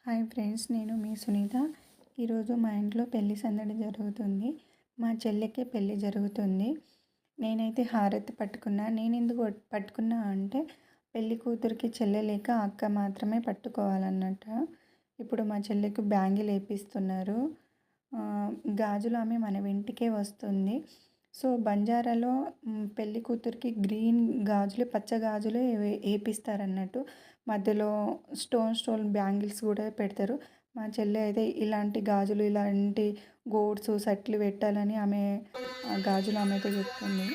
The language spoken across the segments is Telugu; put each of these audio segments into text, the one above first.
హాయ్ ఫ్రెండ్స్, నేను మీ సునీత. ఈరోజు మా ఇంట్లో పెళ్లి సందడి జరుగుతుంది. మా చెల్లికి పెళ్లి జరుగుతుంది. నేనైతే హారతి పట్టుకున్నా. నేను ఎందుకు పట్టుకున్నా అంటే పెళ్లి కూతురికి చెల్లె లేక అక్క మాత్రమే పట్టుకోవాలన్నట్ట. ఇప్పుడు మా చెల్లికి బ్యాంగిల్ వేపిస్తున్నారు. గాజులు ఆమె మన ఇంటికే వస్తుంది. సో బంజారాలో పెళ్లి కూతురికి గ్రీన్ గాజులు, పచ్చ గాజులు వేపిస్తారన్నట్టు. మధ్యలో స్టోన్ బ్యాంగిల్స్ కూడా పెడతారు. మా చెల్లి అయితే ఇలాంటి గాజులు, ఇలాంటి గోడ్స్ సెట్లు పెట్టాలని ఆమె గాజులు ఆమె అయితే చెప్తుంది.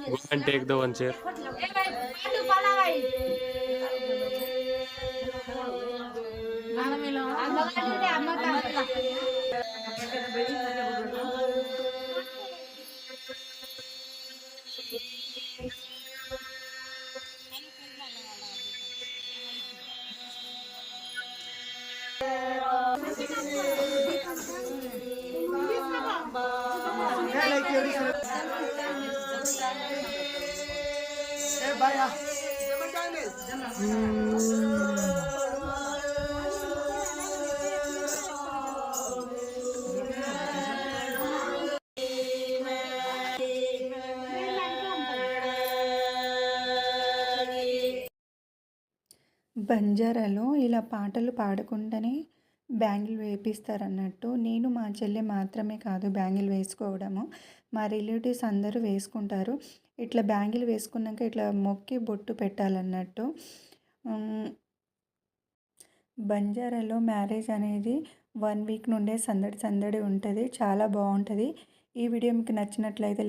Go and take the one chair. బంజారాలో ఇలా పాటలు పాడుకుంటూనే బ్యాంగిల్ వేపిస్తారన్నట్టు. నేను మా చెల్లె మాత్రమే కాదు బ్యాంగిల్ వేసుకోవడము, మా రిలేటివ్స్ అందరూ వేసుకుంటారు. ఇట్లా బ్యాంగిల్ వేసుకున్నాక ఇట్లా మొక్కి బొట్టు పెట్టాలన్నట్టు. బంజారాలో మ్యారేజ్ అనేది 1 వీక్ నుండే సందడి ఉంటుంది. చాలా బాగుంటుంది. ఈ వీడియో మీకు నచ్చినట్లయితే